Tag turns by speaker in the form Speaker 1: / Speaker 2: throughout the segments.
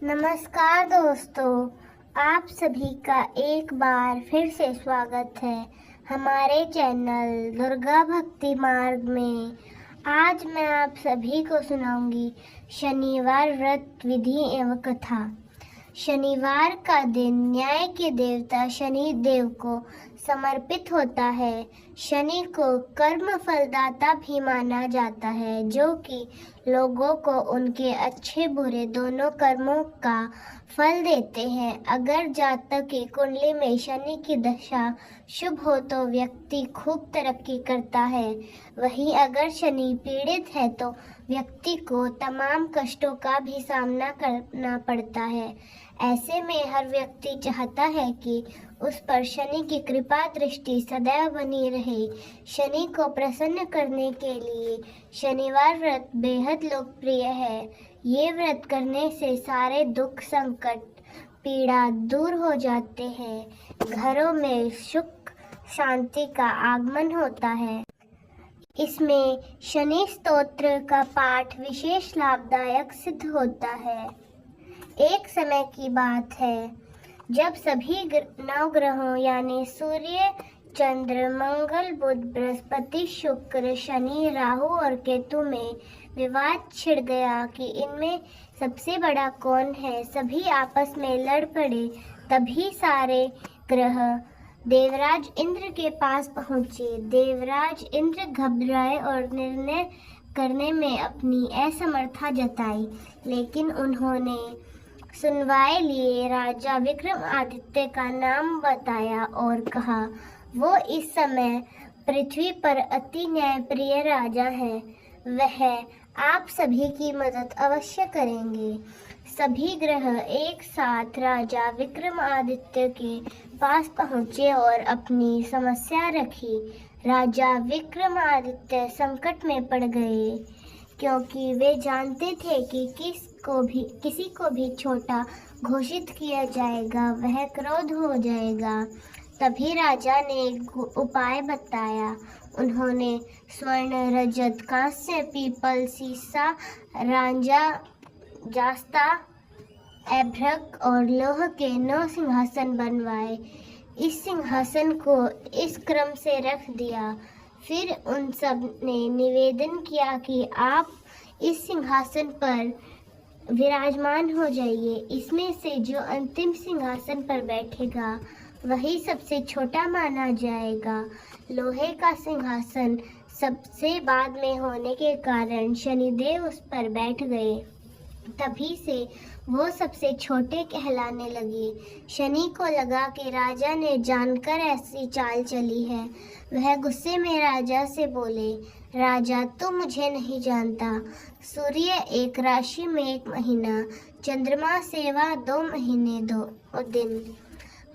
Speaker 1: नमस्कार दोस्तों, आप सभी का एक बार फिर से स्वागत है हमारे चैनल दुर्गा भक्ति मार्ग में। आज मैं आप सभी को सुनाऊंगी शनिवार व्रत विधि एवं कथा। शनिवार का दिन न्याय के देवता शनि देव को समर्पित होता है। शनि को कर्म फलदाता भी माना जाता है, जो कि लोगों को उनके अच्छे बुरे दोनों कर्मों का फल देते हैं। अगर जातक की कुंडली में शनि की दशा शुभ हो तो व्यक्ति खूब तरक्की करता है। वहीं अगर शनि पीड़ित है तो व्यक्ति को तमाम कष्टों का भी सामना करना पड़ता है। ऐसे में हर व्यक्ति चाहता है कि उस पर शनि की कृपा दृष्टि सदैव बनी रहे। शनि को प्रसन्न करने के लिए शनिवार व्रत बेहद लोकप्रिय है। ये व्रत करने से सारे दुख संकट पीड़ा दूर हो जाते हैं। घरों में सुख शांति का आगमन होता है। इसमें शनि स्तोत्र का पाठ विशेष लाभदायक सिद्ध होता है। एक समय की बात है जब सभी नवग्रहों यानी सूर्य, चंद्र, मंगल, बुध, बृहस्पति, शुक्र, शनि, राहु और केतु में विवाद छिड़ गया कि इनमें सबसे बड़ा कौन है। सभी आपस में लड़ पड़े। तभी सारे ग्रह देवराज इंद्र के पास पहुंचे। देवराज इंद्र घबराए और निर्णय करने में अपनी असमर्थता जताई, लेकिन उन्होंने सुनवाई लिए राजा विक्रमादित्य का नाम बताया और कहा वो इस समय पृथ्वी पर अति न्यायप्रिय राजा है। वह आप सभी की मदद अवश्य करेंगे। सभी ग्रह एक साथ राजा विक्रमादित्य के पास पहुंचे और अपनी समस्या रखी। राजा विक्रमादित्य संकट में पड़ गए, क्योंकि वे जानते थे कि किसी को भी छोटा घोषित किया जाएगा वह क्रोध हो जाएगा। तभी राजा ने एक उपाय बताया। उन्होंने स्वर्ण, रजत, कांस्य, पीपल, सीसा, रांझा, जास्ता, ऐभ्रक और लोह के 9 सिंहासन बनवाए। इस सिंहासन को इस क्रम से रख दिया। फिर उन सब ने निवेदन किया कि आप इस सिंहासन पर विराजमान हो जाइए। इसमें से जो अंतिम सिंहासन पर बैठेगा वही सबसे छोटा माना जाएगा। लोहे का सिंहासन सबसे बाद में होने के कारण शनिदेव उस पर बैठ गए। तभी से वो सबसे छोटे कहलाने लगे। शनि को लगा कि राजा ने जानकर ऐसी चाल चली है। वह गुस्से में राजा से बोले, राजा तुम मुझे नहीं जानता। सूर्य एक राशि में 1 महीना, चंद्रमा सेवा 2 महीने 2 दिन,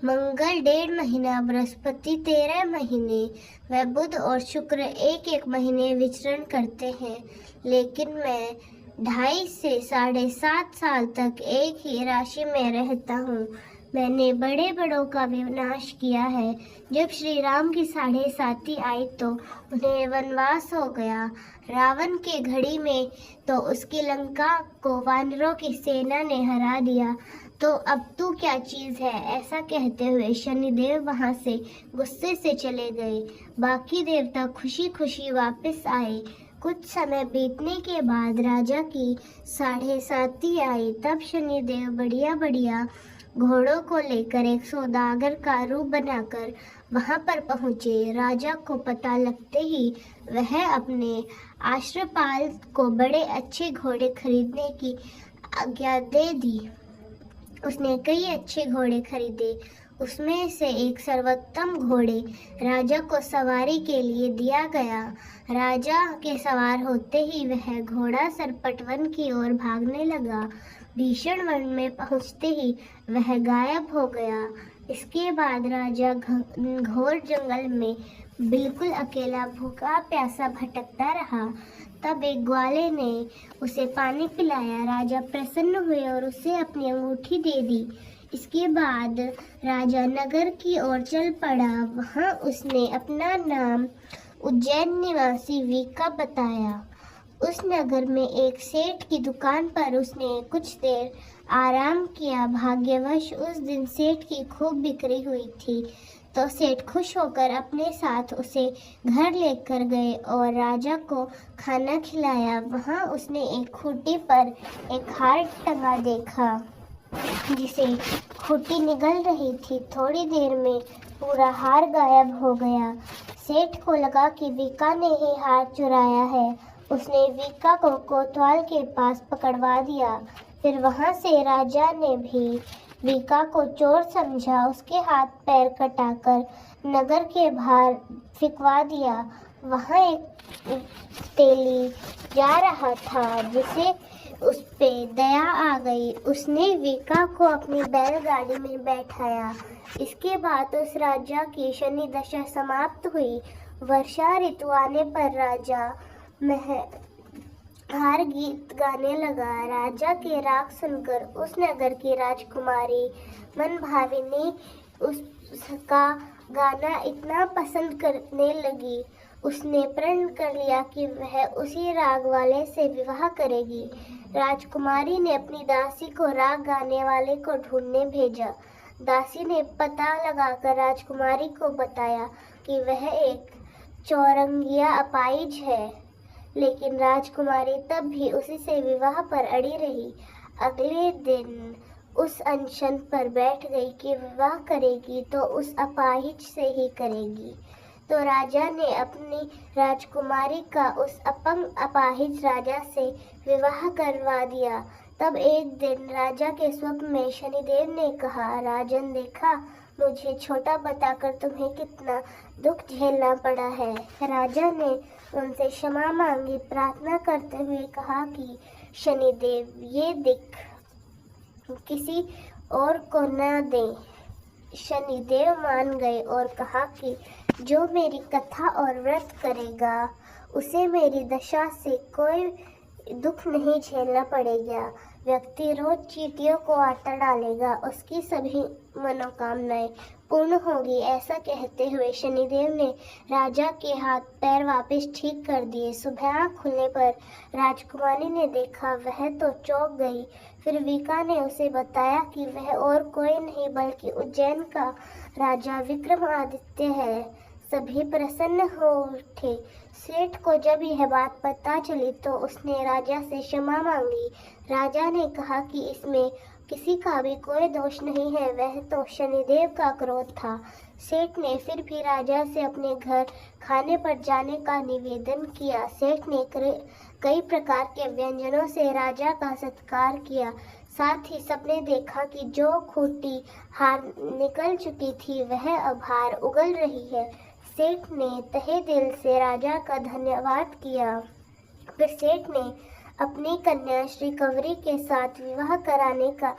Speaker 1: मंगल 1.5 महीना, बृहस्पति 13 महीने व बुध और शुक्र 1-1 महीने विचरण करते हैं। लेकिन मैं 2.5 से 7.5 साल तक एक ही राशि में रहता हूँ। मैंने बड़े बड़ों का विनाश किया है। जब श्री राम की 7.5 आई तो उन्हें वनवास हो गया। रावण के घड़ी में तो उसकी लंका को वानरों की सेना ने हरा दिया। तो अब तू क्या चीज है? ऐसा कहते हुए शनिदेव वहां से गुस्से से चले गए। बाकी देवता खुशी खुशी वापस आए। कुछ समय बीतने के बाद राजा की 7.5 आई। तब शनिदेव बढ़िया घोड़ों को लेकर एक सौदागर का रूप बनाकर वहां पर पहुंचे। राजा को पता लगते ही वह अपने आश्रपाल को बड़े अच्छे घोड़े खरीदने की आज्ञा दे दी। उसने कई अच्छे घोड़े खरीदे। उसमें से एक सर्वोत्तम घोड़े राजा को सवारी के लिए दिया गया। राजा के सवार होते ही वह घोड़ा सरपट वन की ओर भागने लगा। भीषण वन में पहुंचते ही वह गायब हो गया। इसके बाद राजा घोर जंगल में बिल्कुल अकेला भूखा प्यासा भटकता रहा। तब एक ग्वाले ने उसे पानी पिलाया। राजा प्रसन्न हुए और उसे अपनी अंगूठी दे दी। इसके बाद राजा नगर की ओर चल पड़ा। वहां उसने अपना नाम उज्जैन निवासी वीका बताया। उस नगर में एक सेठ की दुकान पर उसने कुछ देर आराम किया। भाग्यवश उस दिन सेठ की खूब बिक्री हुई थी, तो सेठ खुश होकर अपने साथ उसे घर लेकर गए और राजा को खाना खिलाया। वहां उसने एक खूंटी पर एक हार टंगा देखा, जिसे खूंटी निगल रही थी। थोड़ी देर में पूरा हार गायब हो गया। सेठ को लगा कि वीका ने ही हार चुराया है। उसने वीका को कोतवाल के पास पकड़वा दिया। फिर वहां से राजा ने भी वीका को चोर समझा। उसके हाथ पैर कटाकर नगर के बाहर फिकवा दिया। वहां एक तेली जा रहा था, जिसे उस पे दया आ गई। उसने वीका को अपनी बैलगाड़ी में बैठाया। इसके बाद उस राजा की शनि दशा समाप्त हुई। वर्षा ऋतु आने पर राजा हार गीत गाने लगा। राजा के राग सुनकर उस नगर की राजकुमारी मनभाविनी उसका गाना इतना पसंद करने लगी, उसने प्रण कर लिया कि वह उसी राग वाले से विवाह करेगी। राजकुमारी ने अपनी दासी को राग गाने वाले को ढूंढने भेजा। दासी ने पता लगाकर राजकुमारी को बताया कि वह एक चौरंगिया अपाहिज है, लेकिन राजकुमारी तब भी उसी से विवाह पर अड़ी रही। अगले दिन उस अनशन पर बैठ गई कि विवाह करेगी तो उस अपाहिज से ही करेगी। तो राजा ने अपनी राजकुमारी का उस अपंग अपाहिज राजा से विवाह करवा दिया। तब एक दिन राजा के स्वप्न में शनिदेव ने कहा, राजन देखा, मुझे छोटा बताकर तुम्हें कितना दुख झेलना पड़ा है। राजा ने उनसे क्षमा मांगी। प्रार्थना करते हुए कहा कि शनिदेव ये दिक किसी और को न दें। शनिदेव मान गए और कहा कि जो मेरी कथा और व्रत करेगा उसे मेरी दशा से कोई दुख नहीं झेलना पड़ेगा। व्यक्ति रोज चींटियों को आटा डालेगा, उसकी सभी मनोकामनाएं पूर्ण होगी। ऐसा कहते हुए शनिदेव ने राजा के हाथ पैर वापस ठीक कर दिए। सुबह आँख खुलने पर राजकुमारी ने देखा, वह तो चौंक गई। फिर वीका ने उसे बताया कि वह और कोई नहीं बल्कि उज्जैन का राजा विक्रमादित्य है। सभी प्रसन्न हो उठे। सेठ को जब यह बात पता चली तो उसने राजा से क्षमा मांगी। राजा ने कहा कि इसमें किसी का भी कोई दोष नहीं है, वह तो शनिदेव का क्रोध था। सेठ ने फिर भी राजा से अपने घर खाने पर जाने का निवेदन किया। सेठ ने कई प्रकार के व्यंजनों से राजा का सत्कार किया। साथ ही सबने देखा कि जो खूंटी हार निकल चुकी थी वह अब हार उगल रही है। सेठ ने तहे दिल से राजा का धन्यवाद किया। फिर सेठ ने अपनी कन्या श्री कंवरी के साथ विवाह कराने का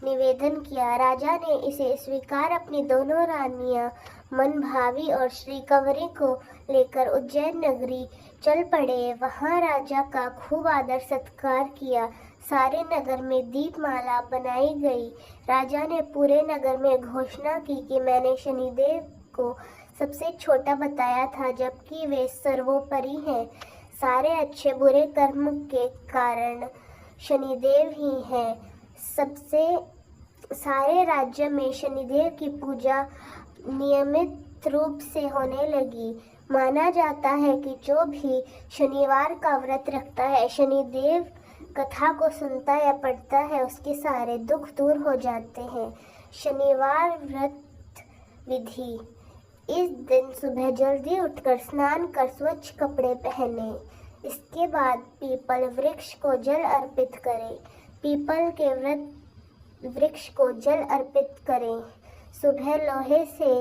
Speaker 1: निवेदन किया। राजा ने इसे स्वीकार अपनी दोनों रानियां मनभावी और श्री कंवरी को लेकर उज्जैन नगरी चल पड़े। वहां राजा का खूब आदर सत्कार किया। सारे नगर में दीपमाला बनाई गई। राजा ने पूरे नगर में घोषणा की कि मैंने शनिदेव को सबसे छोटा बताया था, जबकि वे सर्वोपरि हैं। सारे अच्छे बुरे कर्म के कारण शनिदेव ही हैं। सारे राज्य में शनिदेव की पूजा नियमित रूप से होने लगी। माना जाता है कि जो भी शनिवार का व्रत रखता है, शनिदेव कथा को सुनता या पढ़ता है, उसके सारे दुख दूर हो जाते हैं। शनिवार व्रत विधि: इस दिन सुबह जल्दी उठकर स्नान कर स्वच्छ कपड़े पहने। इसके बाद पीपल वृक्ष को जल अर्पित करें। पीपल के वृक्ष को जल अर्पित करें। सुबह लोहे से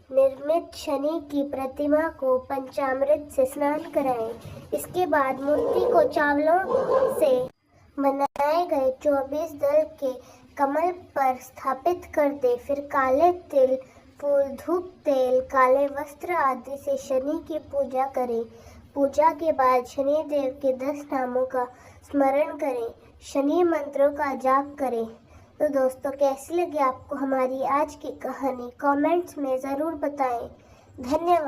Speaker 1: निर्मित शनि की प्रतिमा को पंचामृत से स्नान कराएं। इसके बाद मूर्ति को चावलों से बनाए गए 24 दल के कमल पर स्थापित कर दे। फिर काले तिल, फूल, धूप, तेल, काले वस्त्र आदि से शनि की पूजा करें। पूजा के बाद शनि देव के 10 नामों का स्मरण करें। शनि मंत्रों का जाप करें। तो दोस्तों, कैसी लगी आपको हमारी आज की कहानी? कमेंट्स में ज़रूर बताएं। धन्यवाद।